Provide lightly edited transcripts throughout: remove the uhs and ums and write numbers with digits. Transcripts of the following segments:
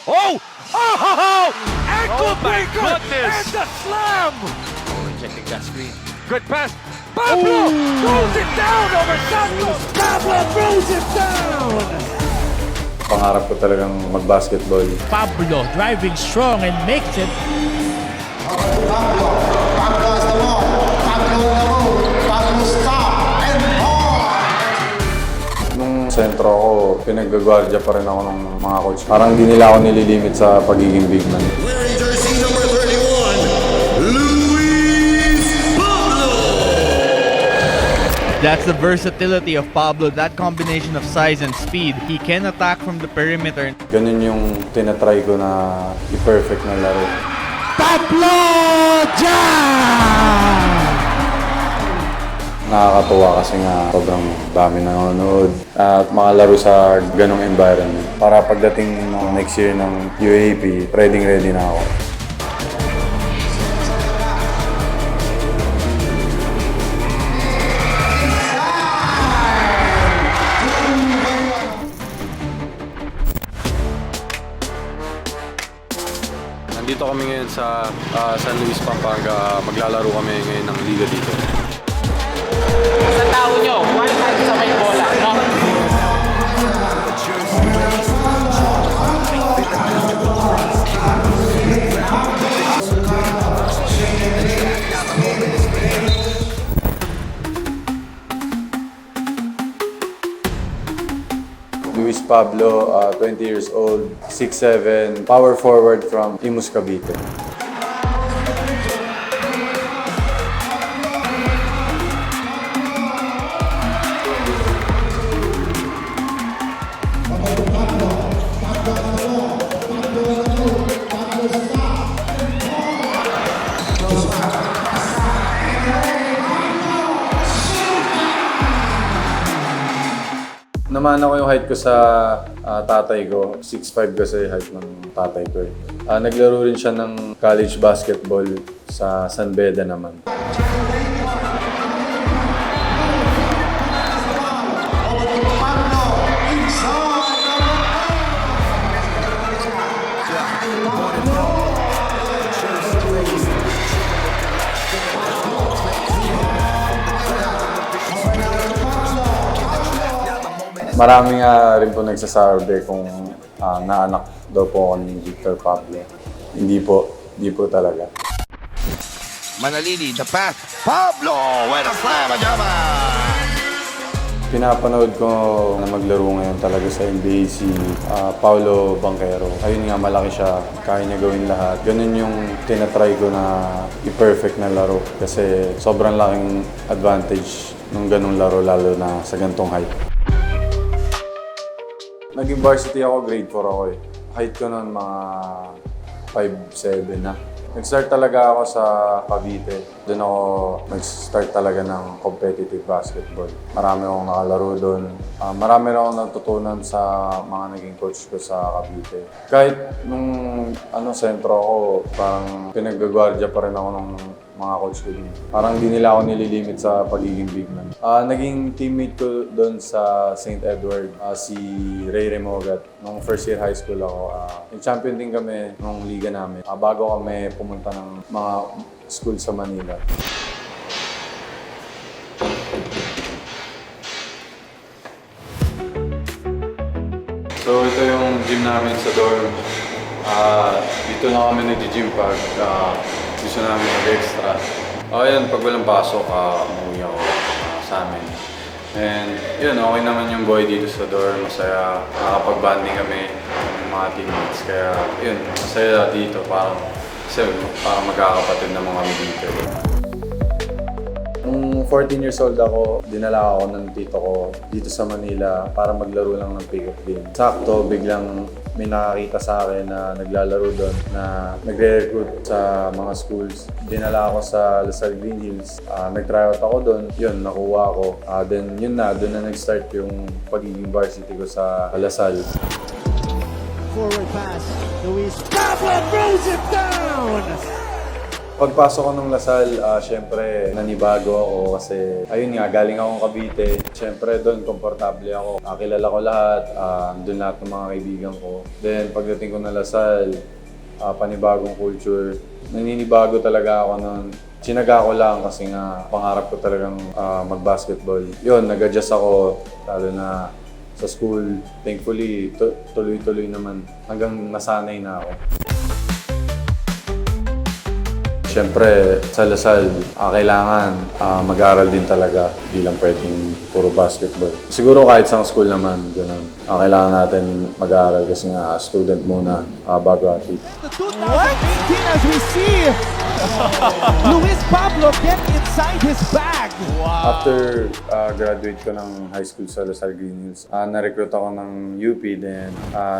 Oh! Oh! Ankle breaker! goodness. And the slam! Checking that screen. Good pass. Pablo throws it down over Santos. Pablo throws it down. Pangarap ko talagang mag-basketball. Pablo driving strong and makes it. Pablo has the ball. Pablo on the road. Pablo stop and hard. Nung sentro ako, pinag-guardia pa rin ako ng mga coach. Parang di nila ako nililimit sa pagiging big man. Wearing jersey number 31, Luis Pablo. That's the versatility of Pablo, that combination of size and speed. He can attack from the perimeter. Ganun yung tinatry ko na i-perfect na laro. Pablo Jam! Nakakatuwa kasi nga sobrang dami nanonood at makalaro sa ganong environment. Para pagdating ng next year ng UAAP, ready na ako. Nandito kami ngayon sa San Luis, Pampanga. Maglalaro kami ngayon ng liga dito. Sa tao nyo, qualified sa may bola, no? Luis Pablo, 20 years old, 6'7", power forward from Imus, Cavite. Naman ako yung height ko sa tatay ko. 6'5" kasi height ng tatay ko. Naglaro rin siya ng college basketball sa San Beda naman. Marami nga rin po nagsasabi kung naanak daw po ako ni Victor Pablo. Hindi po talaga. Manalini, the pass. Pablo with a slam a jammer. Pinapanood ko na maglaro ngayon talaga sa NBA si Paulo Banchero. Ayun nga, malaki siya. Kaya niya gawin lahat. Ganun yung tinatry ko na i-perfect na laro. Kasi sobrang laking advantage ng ganung laro lalo na sa gantong height. Naging varsity ako, grade 4 ako eh. Height ko noon mga 5'7" na. Nag-start talaga ako sa Cavite. Doon ako nag-start talaga ng competitive basketball. Marami akong nakalaro doon. Marami rin akong natutunan sa mga naging coach ko sa Cavite. Kahit nung sentro ako, parang pinag-guardia pa rin ako ng mga coach ko din. Parang di nila ako nililimit sa pagiging big man. Naging teammate ko doon sa St. Edward, si Ray Remogat. Nung first year high school ako, nag-champion din kami nung liga namin. Bago kami pumunta ng mga school sa Manila. So ito yung gym namin sa dorm. Dito na kami nag-gym pag gusto namin mag-extra. Ayun, pag walang pasok, umuwi ako sa amin. And yun, okay naman yung boy dito sa dorm. Masaya, nakapag-banding kami ng mga teammates. Kaya yun, masaya dito. Parang magkakapatid na mga dito. Nung 14 years old ako, dinala ako ng tito ko dito sa Manila para maglaro lang ng pick-up game. Sakto, biglang may nakakita sa akin na naglalaro doon na nagre-recruit sa mga schools. Dinala ako sa Lasal Green Hills. Nag-tryout ako doon. Yun, nakuha ako. Then yun na, doon na nag-start yung pagiging varsity ko sa Lasal. Forward pass. Luis Pablo throws it down! Pagpasok ko ng Lasal, syempre nanibago ako kasi ayun nga, galing akong Cavite. Syempre doon komportable ako. Kilala ko lahat, doon lahat ng mga kaibigan ko. Then pagdating ko ng Lasal, panibagong culture. Naninibago talaga ako noon. Sinaga ko lang kasi nga pangarap ko talagang mag-basketball. Yun, nag-adjust ako lalo na sa school. Thankfully, tuloy-tuloy naman hanggang nasanay na ako. Siyempre, sa Lasal, kailangan mag-aral din talaga. Di lang pwedeng puro basketball. Siguro kahit sa school naman, ganun. Kailangan natin mag-aral kasi nga student muna bago athlete. The 2018 as we see Luis Pablo get inside his bag. After graduate ko ng high school sa Lasal Green Hills, na-recruit ako ng UP din.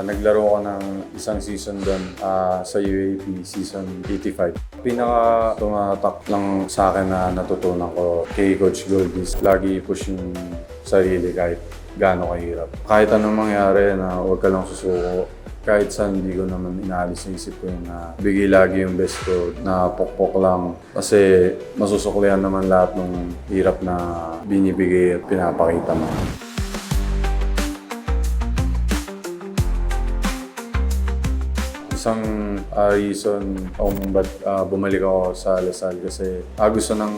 Naglaro ko ng isang season doon sa UAP, season 85. Pinaka tumatak lang sa akin na natutunan ko kay Coach Goldis, lagi push yung sarili kahit gaano kahirap. Kahit anong mangyari na huwag ka lang susuko. Kahit saan, hindi ko naman inaalis ng isip ko yun na bigay lagi yung best ko, na pokpok lang. Kasi masusuklihan naman lahat ng hirap na binibigay at pinapakita mo. Isang reason kung ba't bumalik ako sa Lasal kasi gusto ng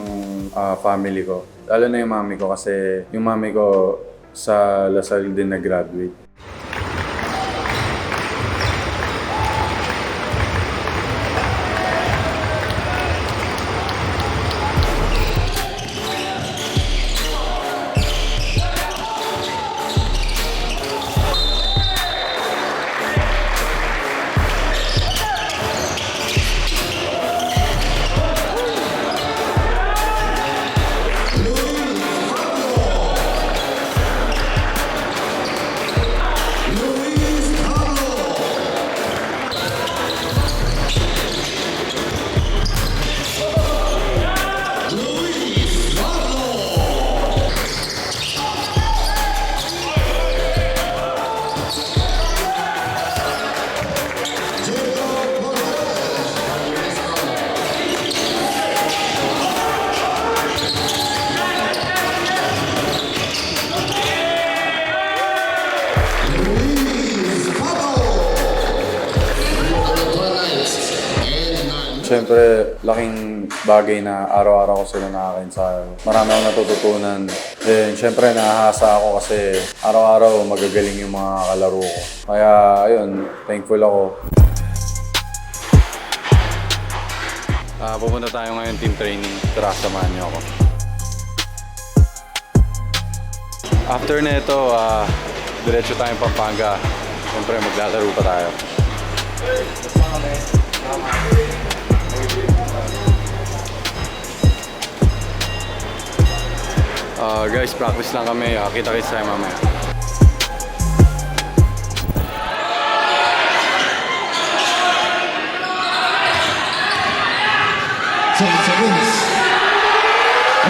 family ko. Lalo na yung mami ko kasi yung mami ko sa Lasal din nag-graduate. Siyempre, laking bagay na araw-araw ko sila nakakain sa marami akong natututunan. Then, siyempre, nahahasa ako kasi araw-araw magagaling yung mga kalaro ko. Kaya, ayun, thankful ako. Pupunta tayo ngayon team training. Tara, samahan niyo ako. After nito, diretso tayong Pampanga. Siyempre, maglalaro pa tayo. Guys, practice lang kami. Kita-kits tayo mamaya. 7 seconds.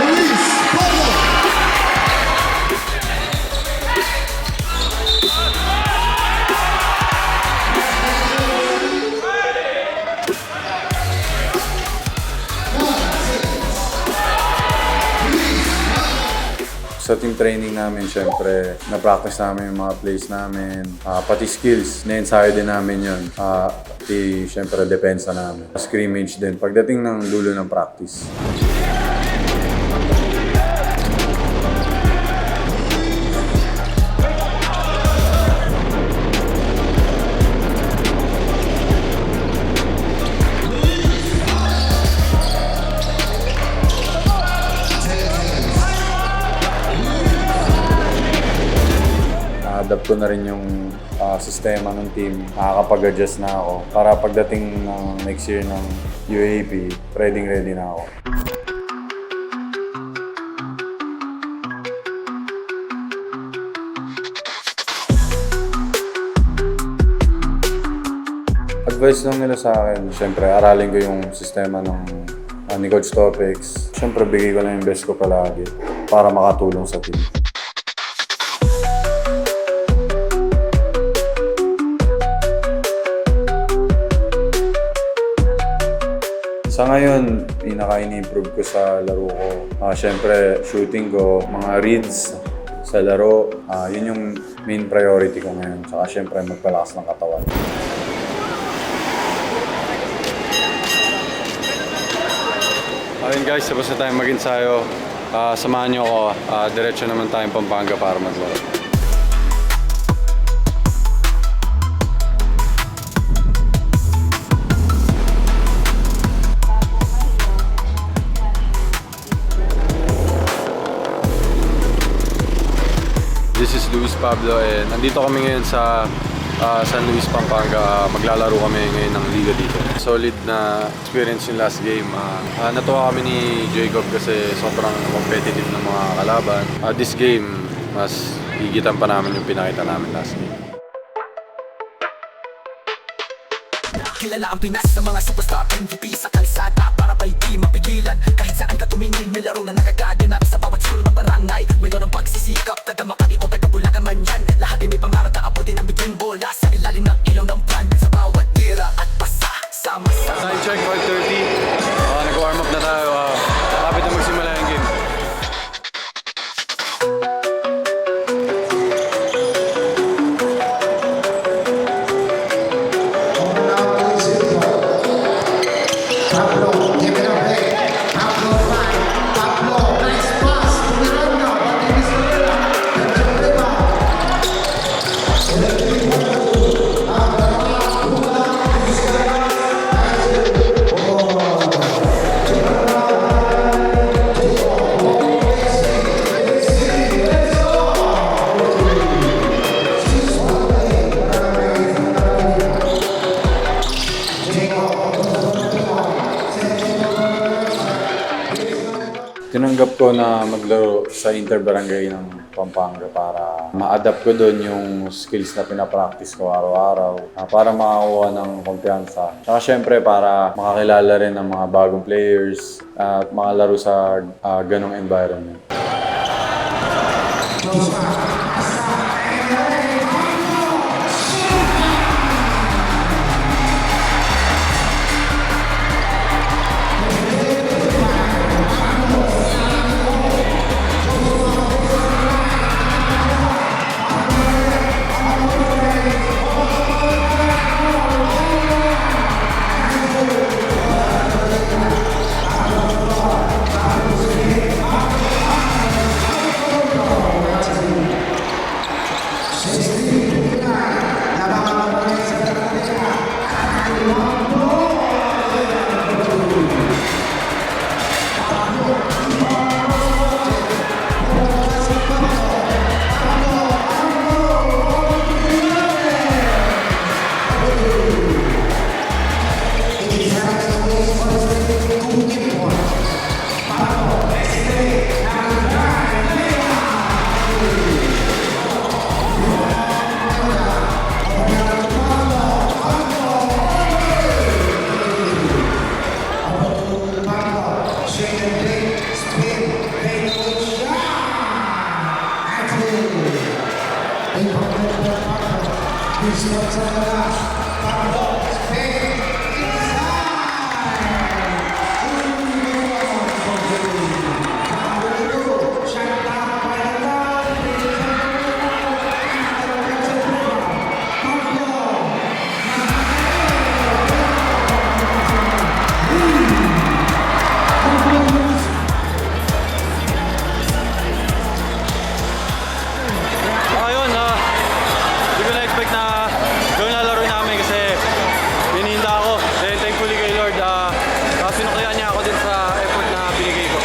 Luis Pablo. Sa team training namin, syempre, na-practice namin yung mga plays namin, pati skills, na-ensayo din namin yun. Pati, syempre, depensa namin. Scrimmage din, pagdating ng dulo ng practice. Na-adapt ko na rin yung sistema ng team. Nakakapag-adjust na ako para pagdating ng next year ng UAP, ready na ako. Advice lang nila sa akin, syempre aralin ko yung sistema ng ni Coach Topex. Syempre bigay ko lang yung best ko palagi para makatulong sa team. Sa ngayon, pinaka-in-improve ko sa laro ko. Siyempre, shooting ko, mga reads sa laro. Yun yung main priority ko ngayon. Saka siyempre, magpalakas ng katawan. Ayun guys, tapos na tayong mag-ensayo. Samahan niyo ako. Diretso naman tayong Pampanga para maglaro. This is Luis Pablo and nandito kami ngayon sa San Luis, Pampanga. Maglalaro kami ngayon ng liga dito. Solid na experience yung last game. Natuwa kami ni Jacob kasi sobrang competitive ng mga kalaban. This game, mas higitan pa namin yung pinakita namin last game. Kilala ang Pinas sa mga superstar MVP sa kalsada para ba'y di mapigilan. Kahit saan ka tumingin, may laro na nagaganap sa bawat school ng barangay. May ng pagsisikap, taga Makati o taga Bulacan man yan. Lahat ay may pangarap na abutin ang biting bola sa ilalim ng ilaw ng plan. Sa bawat tira at pasa, sama-sama. Time check, 5:30. Nag-warm up na tayo. Kapit na magsimula yung game. Pablo, give it away. Pablo, fine. Pablo, nice pass to Miranda. What is it? Tinanggap ko na maglaro sa Interbarangay ng Pampanga para ma-adapt ko doon yung skills na pinapractice ko araw-araw para makakuha ng kumpiyansa. Saka syempre para makakilala rin ng mga bagong players at makalaro sa ganong environment. Ayun, hindi ko na-expect na gawin na laro namin kasi hinihinda ako. Then thankfully kay Lord, sinuklian niya ako din sa effort na binigay ko.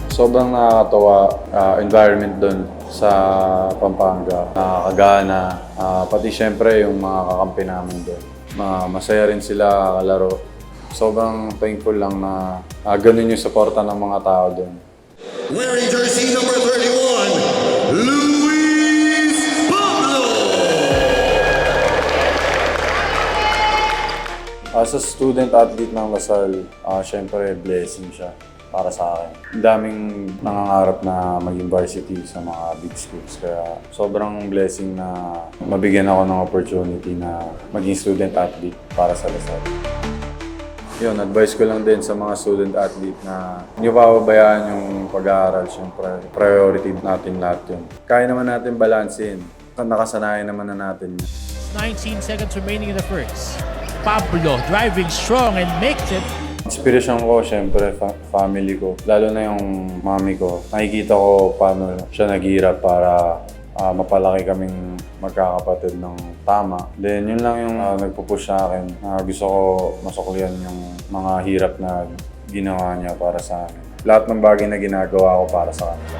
Sobrang nakakatawa environment doon sa Pampanga. Nakakagana, pati syempre yung mga kakampi namin doon. Masaya rin sila kalaro. Sobrang thankful lang na ganun yung suporta ng mga tao doon. Wearing jersey number 31, Luis Pablo. As a student athlete ng Lasal, syempre blessing siya para sa akin. Ang daming nangangarap na maging varsity sa mga big schools. Kaya sobrang blessing na mabigyan ako ng opportunity na maging student athlete para sa Lasal. Yun, advice ko lang din sa mga student athlete na hindi pababayaan yung pag-aaral. Siyempre, priority natin lahat yun. Kaya naman natin balansin. Nakasanayan naman na natin yun. 19 seconds remaining in the first. Pablo driving strong and makes it. Inspirasyon ko, siyempre, family ko. Lalo na yung mami ko. Nakikita ko paano siya naghihirap para mapalaki kaming magkakapatid ng tama. Then yun lang yung nagpupush sa akin. Gusto ko masuklian yung mga hirap na ginawa niya para sa akin. Lahat ng bagay na ginagawa ko para sa kanila.